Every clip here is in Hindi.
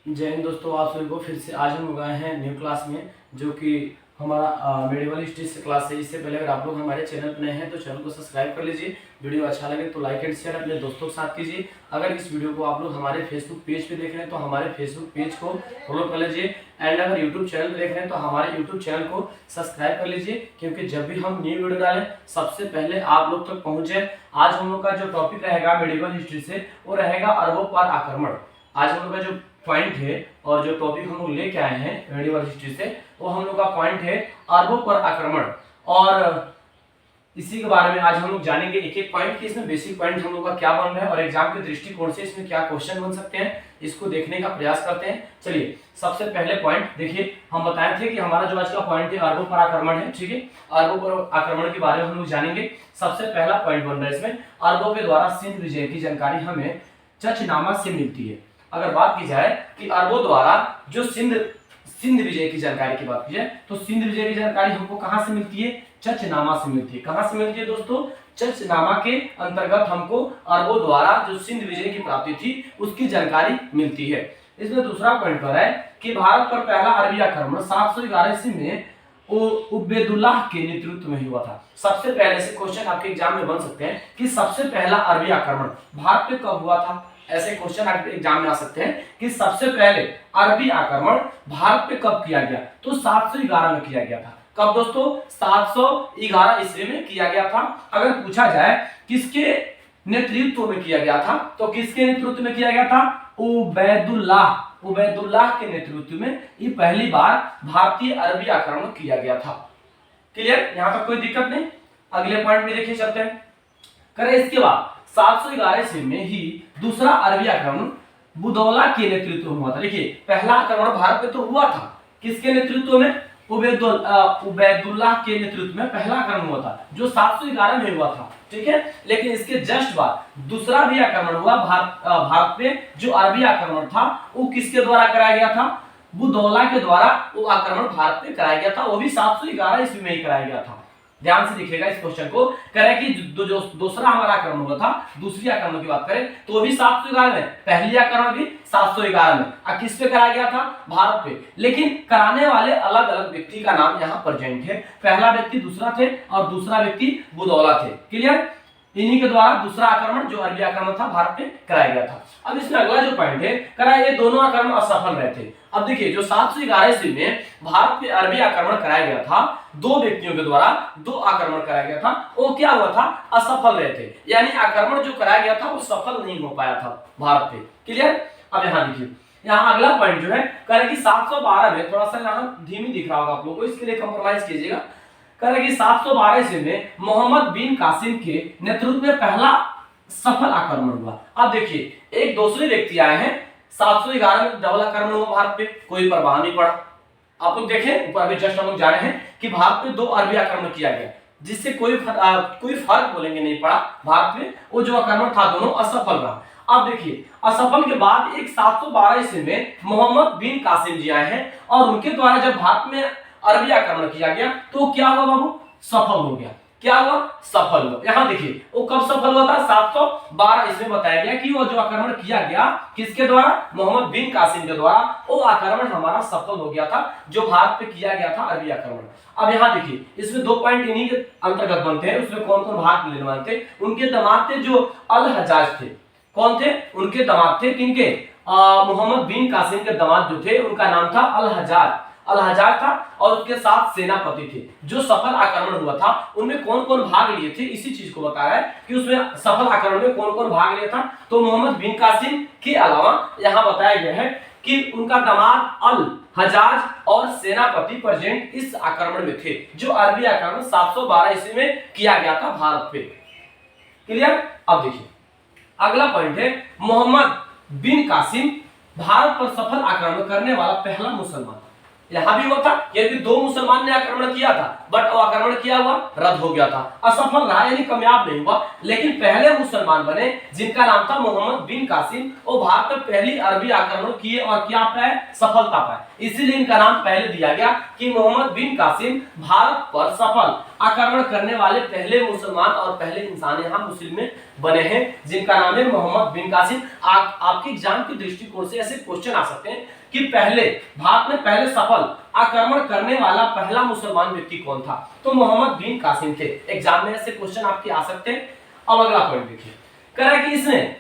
जय हिंद दोस्तों, आप सभी को फिर से आज हम गए हैं न्यू क्लास में, जो कि हमारा मेडिवल हिस्ट्री क्लास है। इससे पहले अगर आप लोग हमारे चैनल पर नए हैं तो चैनल को सब्सक्राइब कर लीजिए। वीडियो अच्छा लगे तो लाइक एंड शेयर अपने दोस्तों के साथ कीजिए। अगर इस वीडियो को आप लोग हमारे फेसबुक पेज पे देख रहे हैं तो हमारे फेसबुक पेज को फॉलो कर लीजिए। एंड अगर यूट्यूब चैनल पे देख रहे हैं तो हमारे यूट्यूब चैनल को सब्सक्राइब कर लीजिए, क्योंकि जब भी हम न्यू वीडियो डालें सबसे पहले आप लोग तक पहुंचे। आज हम लोग का जो टॉपिक रहेगा मेडिवल हिस्ट्री से, वो रहेगा अरबों पर आक्रमण। आज हम लोग का जो पॉइंट है और जो टॉपिक हम लोग लेके आए हैं मेडिवल हिस्ट्री से, वो हम लोग का पॉइंट है अरबों पर आक्रमण। और इसी के बारे में आज हम लोग जानेंगे एक एक पॉइंट कि इसमें बेसिक पॉइंट हम लोग का क्या बन रहा है और एग्जाम के दृष्टिकोण से इसमें क्या क्वेश्चन बन सकते हैं, इसको देखने का प्रयास करते हैं। चलिए सबसे पहले पॉइंट देखिए, हम बताए थे कि हमारा जो आज का पॉइंट है अरबों पर आक्रमण है। ठीक है, अरबों पर आक्रमण के बारे में हम लोग जानेंगे। सबसे पहला पॉइंट बन रहा है इसमें, अरबों के द्वारा सिंध विजय की जानकारी हमें चचनामा से मिलती है। अगर बात की जाए कि अरबों द्वारा जो सिंध विजय की जानकारी की बात की जाए तो सिंध विजय की जानकारी हमको कहां से मिलती है? चचनामा से मिलती है। कहां से मिलती है दोस्तों? चचनामा के अंतर्गत हमको अरबों द्वारा जो सिंध विजय की प्राप्ति थी उसकी जानकारी मिलती है। इसमें दूसरा पॉइंट पर है कि भारत पर पहला अरबी आक्रमण 711 ईस्वी में उबैदुल्लाह के नेतृत्व में हुआ था। सबसे पहले से क्वेश्चन आपके एग्जाम में बन सकते हैं कि सबसे पहला अरबी आक्रमण भारत पे कब हुआ था। ऐसे क्वेश्चन आपके एग्जाम में आ सकते हैं कि सबसे पहले अरबी आक्रमण भारत पे कब किया गया, तो 711 में किया गया था। कब दोस्तों? 711 ईस्वी में किया गया था। अगर पूछा जाए किसके नेतृत्व में किया गया था, तो किसके नेतृत्व में किया गया था? उबैदुल्लाह के नेतृत्व में ये पहली बार भारतीय अरबी आक्रमण किया गया था। क्लियर? यहां तक कोई दिक्कत नहीं। अगले पॉइंट में देखिए, चलते हैं। करें इसके बाद 711 ईस्वी में ही दूसरा अरबी आक्रमण बुदौला के नेतृत्व में हुआ था। देखिए पहला आक्रमण भारत में तो हुआ था, किसके नेतृत्व में? उबैदुल्लाह के नेतृत्व में पहला आक्रमण हुआ था जो 711 में हुआ था। ठीक है, लेकिन इसके जस्ट बाद दूसरा भी आक्रमण हुआ भारत पे। जो अरबी आक्रमण था वो किसके द्वारा कराया गया था? बुदौला के द्वारा वो आक्रमण भारत पे कराया गया था। वो भी 711 ईस्वी में ही कराया गया था। ध्यान से देखिएगा इस क्वेश्चन को। करें कि जो दूसरा हमारा आक्रमण हुआ था, दूसरी आक्रमण की बात करें तो वो भी 711 में, पहली आक्रमण भी 711 में। अब किस पे कराया गया था? भारत पे। लेकिन कराने वाले अलग अलग व्यक्ति का नाम यहाँ प्रेजेंट है। पहला व्यक्ति दूसरा थे और दूसरा व्यक्ति बुदौला थे। क्लियर? इन्हीं के द्वारा दूसरा आक्रमण जो अरबी आक्रमण था भारत पे कराया गया था। अब इसमें अगला जो पॉइंट है, करा ये दोनों आक्रमण असफल रहे थे। अब देखिए जो 711 ईस्वी में भारत पे अरबी आक्रमण कराया गया था, दो व्यक्तियों के द्वारा दो आक्रमण कराया गया था, वो क्या हुआ था? असफल रहे थे। यानी आक्रमण जो कराया गया था वो सफल नहीं हो पाया था भारत पे। क्लियर? अब यहाँ देखिए, यहाँ अगला पॉइंट जो है, करें कि 712 में, थोड़ा सा यहाँ धीमी दिख रहा होगा आप लोगों को, इसके लिए कंप्रोमाइज कीजिएगा। करें कि 712 ईस्वी में मोहम्मद बिन कासिम के नेतृत्व में पहला सफल आक्रमण हुआ। अब देखिए एक दूसरे व्यक्ति आए हैं, 711 में डबल आक्रमण हुआ भारत पे, कोई प्रभाव नहीं पड़ा। आप लोग देखें ऊपर अभी जस्ट हम लोग जाने हैं कि भारत पे दो अरबी आक्रमण किया गया, जिससे कोई फर्क बोलेंगे नहीं पड़ा भारत में। वो जो आक्रमण था दोनों असफल रहा। अब देखिए असफल के बाद एक 712 ईस्वी में मोहम्मद बिन कासिम जी आए हैं और उनके द्वारा जब भारत में अरबी आक्रमण किया गया तो क्या हुआ बाबू? सफल हो गया। क्या हुआ? सफल हुआ। यहां देखिए वो कब सफल हुआ था? 712 ईस्वी में बताया गया कि वो जो आक्रमण किया गया किसके द्वारा? मोहम्मद बिन कासिम के द्वारा। वो आक्रमण हमारा सफल हो गया था जो भारत पे किया गया था अरबी आक्रमण। अब यहां देखिए इसमें दो पॉइंट इन्हीं के अंतर्गत बनते हैं। उसमें कौन कौन भाग लेने वाले थे? उनके दामाद थे जो अल हजाज थे। कौन थे? उनके दामाद थे। किनके? मोहम्मद बिन कासिम के दामाद जो थे उनका नाम था अल हजाज था और उसके साथ सेनापति थे। जो सफल आक्रमण हुआ था उनमें कौन कौन भाग लिए थे, इसी चीज को बता रहा है कि उसमें सफल आक्रमण में कौन कौन भाग लिया था। तो मोहम्मद बिन कासिम के अलावा यहाँ बताया गया है कि उनका दामाद अल हजाज और सेनापति प्रेजेंट इस आक्रमण में थे, जो अरबी आक्रमण 712 ईस्वी में किया गया था भारत पे। क्लियर? अब देखिए अगला पॉइंट है, मोहम्मद बिन कासिम भारत पर सफल आक्रमण करने वाला पहला मुसलमान। यहाँ भी हुआ था, क्योंकि दो मुसलमान ने आक्रमण किया था, बट वो आक्रमण किया हुआ रद्द हो गया था, असफल रहा, यानी कामयाब नहीं हुआ। लेकिन पहले मुसलमान बने जिनका नाम था मोहम्मद बिन कासिम, वो भारत में पहली अरबी आक्रमण किए और क्या पाए, सफलता पाए। इसीलिए इनका नाम पहले दिया गया कि मोहम्मद बिन कासिम भारत पर सफल आक्रमण करने वाले पहले मुसलमान और पहले इंसान यहाँ मुस्लिम में बने हैं, जिनका नाम है मोहम्मद बिन कासिम। आपके एग्जाम के दृष्टिकोण से ऐसे क्वेश्चन आ सकते हैं कि पहले भारत में पहले सफल आक्रमण करने वाला पहला मुसलमान व्यक्ति कौन था, तो मोहम्मद बिन कासिम थे। एग्जाम में ऐसे क्वेश्चन आपके आ सकते हैं। अब अगला पॉइंट देखिए, कह रहा है कि इसने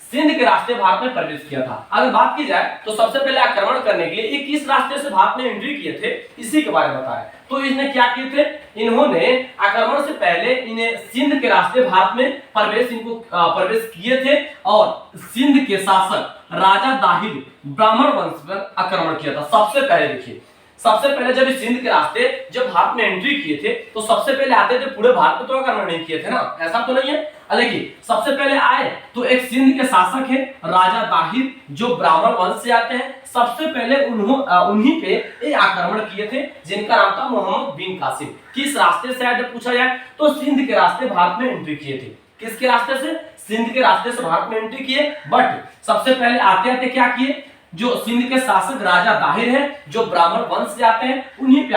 सिंध के रास्ते भारत में प्रवेश किया था। अगर बात की जाए तो सबसे पहले आक्रमण करने के लिए ये किस रास्ते से भारत में एंट्री किए थे, इसी के बारे में बताया। तो इसने क्या किए थे, इन्होंने आक्रमण से पहले इन्हें सिंध के रास्ते भारत में प्रवेश किए थे और सिंध के शासक राजा दाहिर ब्राह्मण वंश पर आक्रमण किया था। सबसे पहले देखिए, सबसे पहले जब सिंध के रास्ते जब भारत में एंट्री किए थे तो सबसे पहले आते थे, पूरे भारत में तो आक्रमण नहीं किए थे ना, ऐसा तो नहीं है। लेकिन सबसे पहले आए तो एक सिंध के शासक है राजा दाहिर, जो ब्राह्मण वंश से आते हैं। सबसे पहले उन्हीं पे ये आक्रमण किए थे, जिनका नाम था मोहम्मद बिन कासिम। किस रास्ते से आए जब पूछा जाए तो सिंध के रास्ते भारत में एंट्री किए थे। किसके रास्ते से, सिंध के रास्ते से भारत में एंट्री किए। बट सबसे पहले आते आते क्या किए, जो सिंध के शासक राजा दाहिर है, जो ब्राह्मण वंश से आते हैं, उन्हीं पे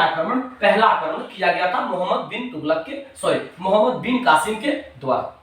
पहला आक्रमण किया गया था मोहम्मद बिन कासिम के द्वारा।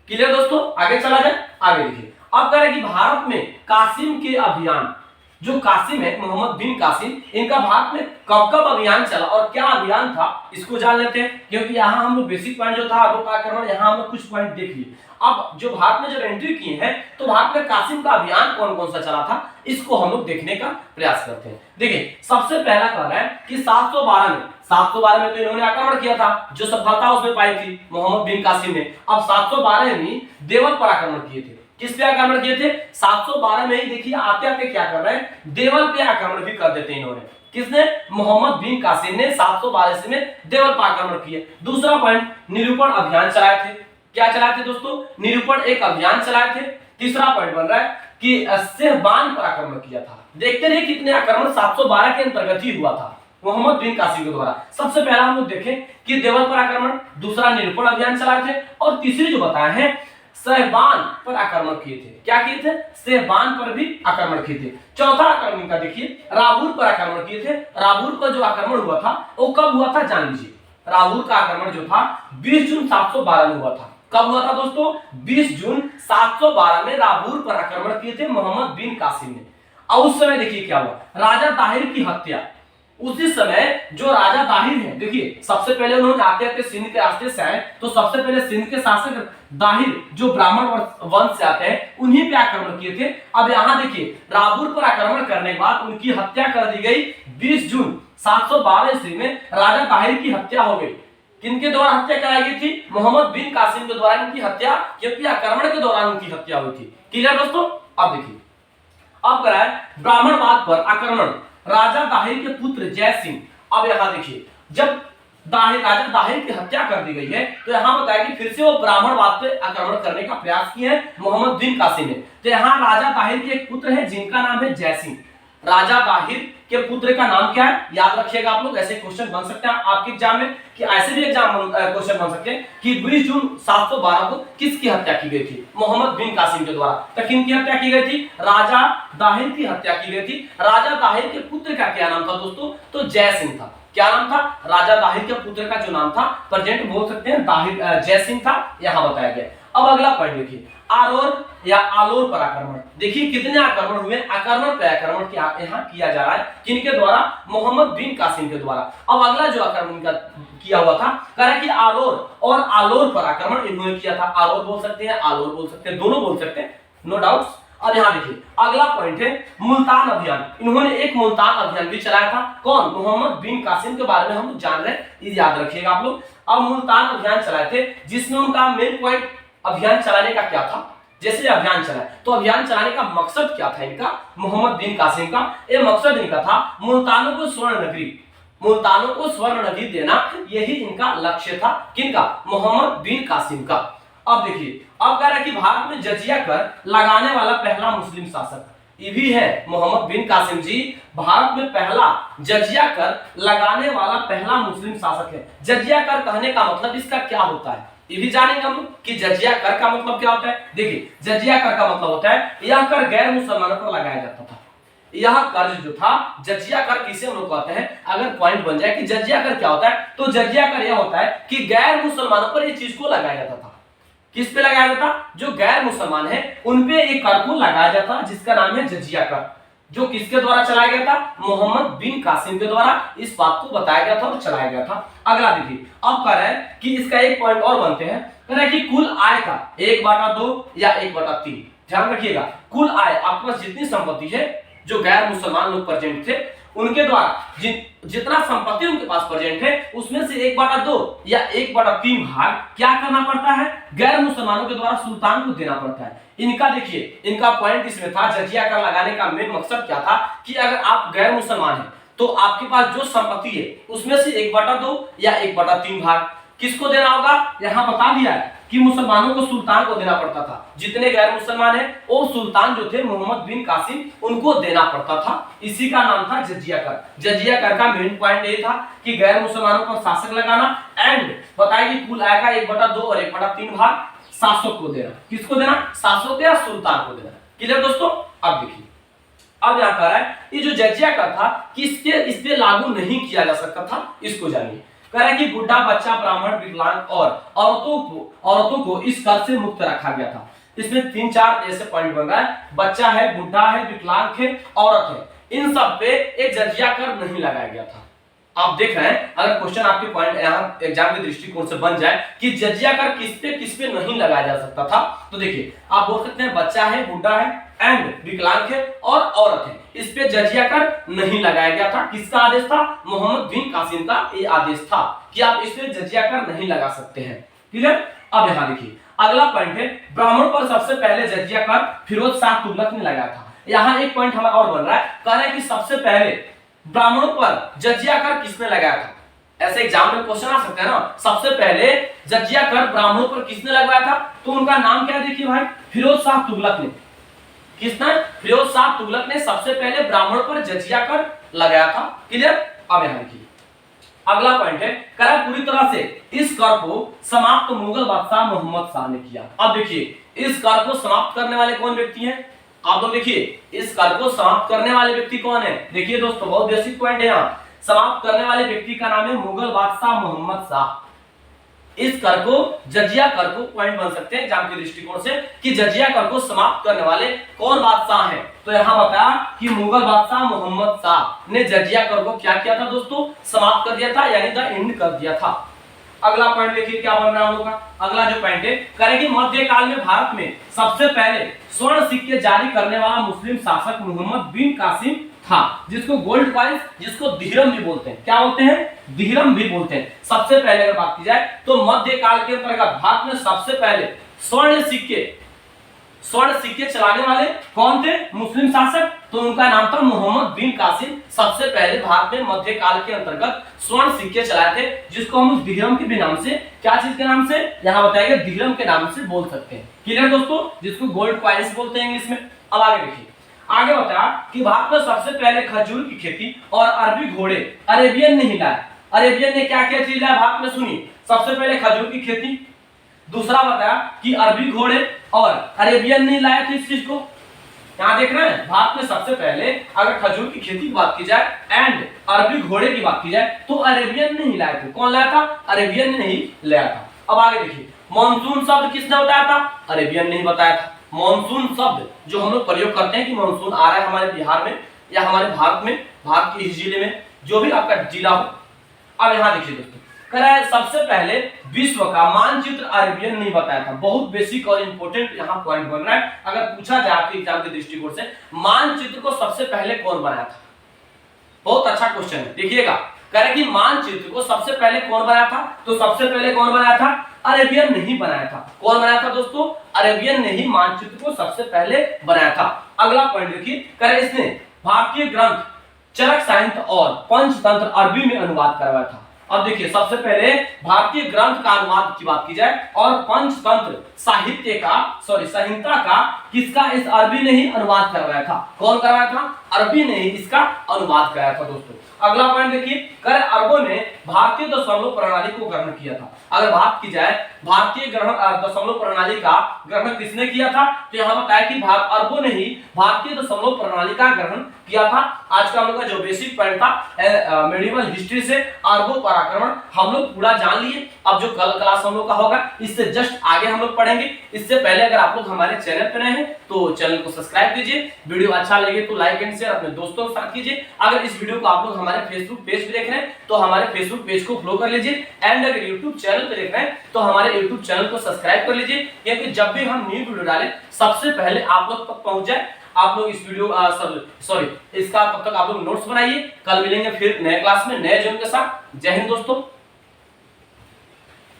क्लियर दोस्तों, आगे चला जाए। आगे देखिए, अब कह रहे कि भारत में कासिम के अभियान, जो कासिम है मोहम्मद बिन कासिम, इनका भारत में कब कब अभियान चला और क्या अभियान था, इसको जान लेते हैं। क्योंकि यहाँ हम लोग बेसिक पॉइंट जो था अरबों का आक्रमण, यहाँ हम लोग कुछ पॉइंट देख लिए। अब जो भारत में जब एंट्री किए हैं तो भारत में कासिम का अभियान कौन कौन सा चला था, इसको हम लोग देखने का प्रयास करते हैं। देखिए, सबसे पहला कह रहा है कि 712 में तो इन्होंने आक्रमण किया था, जो सफलता उसमें पाई थी मोहम्मद बिन कासिम ने। अब 712 में देवल पर आक्रमण किए थे। किस पे आक्रमण किए थे, 712 में ही देखिए आते आते क्या कर रहे हैं, देवल पे आक्रमण भी कर देते हैं इन्होंने। किसने, मोहम्मद बिन कासिम ने 712 में देवल पर आक्रमण किए। दूसरा पॉइंट, निरूपण अभियान चलाए थे। क्या चलाए थे दोस्तों, निरूपण एक अभियान चलाए थे। तीसरा पॉइंट बन रहा है कि सेहबान पर आक्रमण किया था। देखते रहिए कितने आक्रमण 712 के अंतर्गत ही हुआ था मोहम्मद बिन कासिम के द्वारा। सबसे पहला हम लोग देखें कि देवल पर आक्रमण, दूसरा निरूपण अभियान चलाए थे, और तीसरी जो बताया है सेहबान पर आक्रमण किए थे। क्या किए थे, सेहबान पर भी आक्रमण किए थे। चौथा आक्रमण का देखिए, राबूर पर आक्रमण किए थे। राबूर पर जो आक्रमण हुआ था वो कब हुआ था, जान लीजिए। राबूर का आक्रमण जो था 20 जून 712 में हुआ था। कब हुआ था दोस्तों, 20 जून 712 में राबूर पर आक्रमण किए थे मोहम्मद बिन कासिम ने। और उस समय देखिए क्या हुआ, राजा दाहिर की हत्या। उसी समय जो राजा दाहिर है, देखिए सबसे पहले उन्होंने आते आते सिंध के रास्ते से आए, तो सबसे पहले सिंध के शासक दाहिर जो ब्राह्मण वंश से आते हैं, उन्हीं पे आक्रमण किए थे। अब यहाँ देखिए, राबूर पर आक्रमण करने के बाद उनकी हत्या कर दी गई। 20 जून 712 ईस्वी में राजा दाहिर की हत्या हो गई। किनके द्वारा हत्या कराई गई थी, मोहम्मद बिन कासिम के द्वारा इनकी हत्या, क्योंकि आक्रमण के दौरान उनकी हत्या हुई थी। क्लियर दोस्तों। अब देखिए, अब करा है ब्राह्मणवाद पर आक्रमण, राजा दाहिर के पुत्र जय सिंह। अब यहाँ देखिए, जब राजा दाहिर की हत्या कर दी गई है तो यहाँ बताया कि फिर से वो ब्राह्मणवाद पे आक्रमण करने का प्रयास किए हैं मोहम्मद बिन कासिम ने। तो यहाँ राजा दाहिर के एक पुत्र है जिनका नाम है जय सिंह। राजा दाहिर के पुत्र का नाम क्या है, याद रखिएगा आप लोग। ऐसे क्वेश्चन बन सकते हैं आपके एग्जाम में, कि ऐसे भी एग्जाम क्वेश्चन बन सकते हैं कि 20 जून 712 को किसकी हत्या की गई थी, मोहम्मद बिन कासिम के द्वारा। तो किनकी हत्या की गई थी, राजा दाहिर की हत्या की गई थी। राजा दाहिर के पुत्र का क्या नाम था दोस्तों, तो जय सिंह था। क्या नाम था, राजा दाहिर के पुत्र का जो नाम था, प्रेजेंट बोल सकते हैं दाहिर, जय सिंह था, यहाँ बताया गया। अब अगला पॉइंट देखिए, आरोर या आलोर पर आक्रमण। देखिए कितने आक्रमण हुए, आक्रमण पे आक्रमण यहाँ किया जा रहा है, किनके द्वारा, मोहम्मद बिन कासिम के द्वारा। अब अगला जो आक्रमण का किया हुआ था, कह रहा है कि आरोर और आलोर पर आक्रमण इन्होंने किया था। आरोर बोल सकते हैं, आलोर बोल सकते हैं, दोनों बोल सकते हैं, नो डाउट्स। अब यहाँ देखिए अगला पॉइंट है मुल्तान अभियान। इन्होंने एक मुल्तान अभियान भी चलाया था। कौन, मोहम्मद बिन कासिम के बारे में हम जान रहे हैं, ये याद रखिएगा आप लोग। अब मुल्तान अभियान चलाए थे, जिसमें उनका मेन पॉइंट अभियान चलाने का क्या था। जैसे अभियान चला तो अभियान चलाने का मकसद क्या था इनका, मोहम्मद बिन कासिम का, ये मकसद इनका था मुल्तानों को स्वर्ण नगरी देना, यही इनका लक्ष्य था। किनका, मोहम्मद बिन कासिम का। अब देखिए, अब कह रहा है कि भारत में जजिया कर लगाने वाला पहला मुस्लिम शासक, ये भी है मोहम्मद बिन कासिम जी भारत में पहला जजिया कर लगाने वाला पहला मुस्लिम शासक है। जजिया कर कहने का मतलब इसका क्या होता है ये भी जानेंगे हम लोग कि जजिया कर का मतलब क्या होता है। देखिए जजिया कर का मतलब होता है यह कर गैर मुसलमानों पर लगाया जाता था। यह कर्ज जो था जजिया कर किसे हम लोग कहते हैं, अगर पॉइंट बन जाए कि जजिया कर क्या होता है तो जजिया कर यह होता है कि गैर मुसलमानों पर इस चीज को लगाया जाता था। किस पे लगाया जाता, जो गैर मुसलमान है उन पे एक कर को लगाया जाता जिसका नाम है जजिया कर, जो किसके द्वारा चलाया गया था, मोहम्मद बिन कासिम के द्वारा इस बात को बताया गया था और चलाया गया था। अगला देखिए अब कह रहा है कि इसका एक पॉइंट और बनते हैं, कह रहा है कि कुल आय का 1/2 या 1/3, ध्यान रखिएगा कुल आय आपके पास जितनी संपत्ति है जो गैर मुसलमान लोग प्रेजेंट थे उनके द्वारा जितना संपत्ति उनके पास प्रेजेंट है उसमें से 1/2 या 1/3 भाग क्या करना पड़ता है, गैर मुसलमानों के द्वारा सुल्तान को देना पड़ता है। इनका देखिए इनका पॉइंट इसमें था, जजिया कर लगाने का मेन मकसद क्या था कि अगर आप गैर मुसलमान हैं तो आपके पास जो संपत्ति है उसमें से 1/2 या 1/3 भाग किसको देना होगा, यहां बता दिया है कि मुसलमानों को सुल्तान को देना पड़ता था। जितने गैर मुसलमान हैं वो सुल्तान जो थे मोहम्मद बिन कासिम उनको देना पड़ता था। इसी का नाम था जजिया कर। जजिया कर का मेन पॉइंट ये था कि गैर मुसलमानों पर शासक लगाना एंड बताइए कुल आय का 1/2 और 1/3 भाग शासक को देना। किसको देना, शासक या सुल्तान को देना। क्लियर दोस्तों। अब देखिए अब यहाँ कह रहा है ये जो जजिया कर था किसके इस पे लागू नहीं किया जा सकता था, इसको जानिए। कह रहा है कि बुढ़ा बच्चा ब्राह्मण विकलांग और औरतों को इस कर से मुक्त रखा गया था। इसमें 3-4 ऐसे पॉइंट बन रहा है, बच्चा है, बुढ़ा है, विकलांग है, औरत है, इन सब पे एक जजिया कर नहीं लगाया गया था। आप देख रहे हैं अगर क्वेश्चन आपके पॉइंट यहाँ एग्जाम के दृष्टिकोण से बन जाए कि जजिया कर किस पे नहीं लगाया जा सकता था, तो देखिए आप बोल सकते हैं बच्चा है, बुढ़ा है एंड विकलांग है और औरत है, इस पे जजिया कर नहीं लगाया गया था। किसका आदेश था, मोहम्मद बिन कासिम का ये आदेश था कि आप इस पे जजिया कर नहीं लगा सकते हैं। क्लियर। अब यहाँ देखिए अगला पॉइंट है ब्राह्मण पर सबसे पहले जजिया कर फिरोज शाह तुगलक ने लगाया था। यहाँ एक पॉइंट हमारा और बन रहा है, कह रहा है कि सबसे पहले ब्राह्मणों पर जजिया कर किसने लगाया था। ऐसे एग्जाम में क्वेश्चन आ सकता है ना, सबसे पहले जजिया कर ब्राह्मणों पर किसने लगवाया था, तो उनका नाम क्या है देखिए भाई, फिरोज शाह तुगलक ने। किसने, फिरोज शाह तुगलक ने सबसे पहले ब्राह्मणों पर जजिया कर लगाया था। क्लियर। अब यहां देखिए अगला पॉइंट है, कह रहा है पूरी तरह से इस कर को समाप्त मुगल बादशाह मोहम्मद शाह ने किया। अब देखिए इस कर को समाप्त करने वाले कौन व्यक्ति हैं, आप लोग देखिए इस कर को समाप्त करने वाले व्यक्ति कौन है। देखिए दोस्तों बहुत बेसिक पॉइंट है यहाँ, समाप्त करने वाले व्यक्ति का नाम है मुगल बादशाह मोहम्मद शाह। इस कर को जजिया कर को पॉइंट बन सकते हैं एग्जाम के दृष्टिकोण से कि जजिया कर को समाप्त करने वाले कौन बादशाह हैं, तो यहां बताया कि मुगल बादशाह मोहम्मद शाह ने जजिया कर को क्या किया था दोस्तों, समाप्त कर दिया था, यानी द एंड कर दिया था। अगला पॉइंट देखिए क्या बन रहा है हम लोग का। अगला जो पॉइंट है करेगी मध्यकाल में भारत में सबसे पहले स्वर्ण सिक्के जारी करने वाला मुस्लिम शासक मोहम्मद बिन कासिम था, जिसको गोल्ड कॉइंस जिसको दिहरम भी बोलते हैं। क्या बोलते हैं, दिहरम भी बोलते हैं। सबसे पहले अगर बात की जाए तो मध्यकाल के अंतर्गत भारत में सबसे पहले स्वर्ण सिक्के चलाने वाले कौन थे, मुस्लिम शासक, तो उनका नाम था मोहम्मद बिन कासिम। सबसे पहले भारत में मध्यकाल के अंतर्गत स्वर्ण सिक्के चलाए थे, जिसको हम दिहरम के भी नाम से, क्या चीज के नाम से यहाँ बताया गया, दिहरम के नाम से बोल सकते हैं। क्लियर दोस्तों, जिसको गोल्ड कॉइंस बोलते हैं इंग्लिश में। अब आगे देखिए आगे बताया कि भारत में सबसे पहले खजूर की खेती और अरबी घोड़े अरेबियन ने हिलाए। अरेबियन ने क्या क्या चीज लाया भारत में, सुनिए, सबसे पहले खजूर की खेती, दूसरा बताया कि अरबी घोड़े और अरेबियन ने लाया था इस चीज को। यहाँ देख रहे हैं भारत में सबसे पहले अगर खजूर की खेती की बात की जाए एंड अरबी घोड़े की बात की जाए तो अरेबियन ने ही लाया था। कौन लाया था, अरेबियन ने ही लाया था। अब आगे देखिए मानसून शब्द किसने बताया था, अरेबियन ने ही बताया था। मानसून शब्द जो हम लोग प्रयोग करते हैं कि मानसून आ रहा है हमारे बिहार में या हमारे भारत में, भारत के इस जिले में, जो भी आपका जिला हो। अब यहाँ देखिए दोस्तों कह रहा है सबसे पहले विश्व का मानचित्र अरेबियन नहीं बताया था। बहुत बेसिक और इंपॉर्टेंट यहाँ पॉइंट बन रहा है, अगर पूछा जाए आपके एग्जाम के दृष्टिकोण से मानचित्र को सबसे पहले कौन बनाया था, बहुत अच्छा क्वेश्चन है। देखिएगा कह रहे कि मानचित्र को सबसे पहले कौन बनाया था, तो सबसे पहले कौन बनाया था, अरेबियन नहीं बनाया था। कौन बनाया था दोस्तों, अरेबियन ने ही मानचित्र को सबसे पहले बनाया था। अगला पॉइंट देखिए कह रहे इसने भारतीय ग्रंथ चरक साहित्य और पंचतंत्र अरबी में अनुवाद करवाया था। अब देखिए सबसे पहले भारतीय ग्रंथ का अनुवाद की बात की जाए और पंचतंत्र साहित्य का संहिता का किसका इस अरबी ने ही अनुवाद करवाया था। कौन करवाया था? अरबी ने ही इसका अनुवाद कराया था दोस्तों। अगला पॉइंट देखिए, कर अरबों ने भारतीय दशमलव प्रणाली को ग्रहण किया था। अगर बात की जाए भारतीय दशमलव प्रणाली का ग्रहण किसने किया था, तो यहां बताया कि अरबों ने ही भारतीय दशमलव प्रणाली का ग्रहण किया था। आज का हम लोग का जो बेसिक पॉइंट था मेडिवल हिस्ट्री से अरबों पर आक्रमण हम लोग पूरा जान लिए। अब जो कल क्लास हम लोग का होगा इससे जस्ट आगे हम लोग पढ़ेंगे। इससे पहले अगर आप लोग हमारे चैनल पर नए हैं तो चैनल को सब्सक्राइब कीजिए, वीडियो अच्छा लगे तो लाइक एंड शेयर अपने दोस्तों के साथ कीजिए। अगर इस वीडियो को आप लोग हमारे फेसबुक पेज पे देख रहे हैं तो हमारे फेसबुक पेज को फॉलो कर लीजिए एंड अगर यूट्यूब चैनल पे देख रहे हैं तो हमारे यूट्यूब चैनल को सब्सक्राइब कर लीजिए, क्योंकि जब भी हम न्यू वीडियो डालें सबसे पहले आप लोग तक पहुंच जाए। आप लोग इस वीडियो इसका तब तक आप लोग नोट्स बनाइए। कल मिलेंगे फिर नए क्लास में नए जोन के साथ। जय हिंद दोस्तों।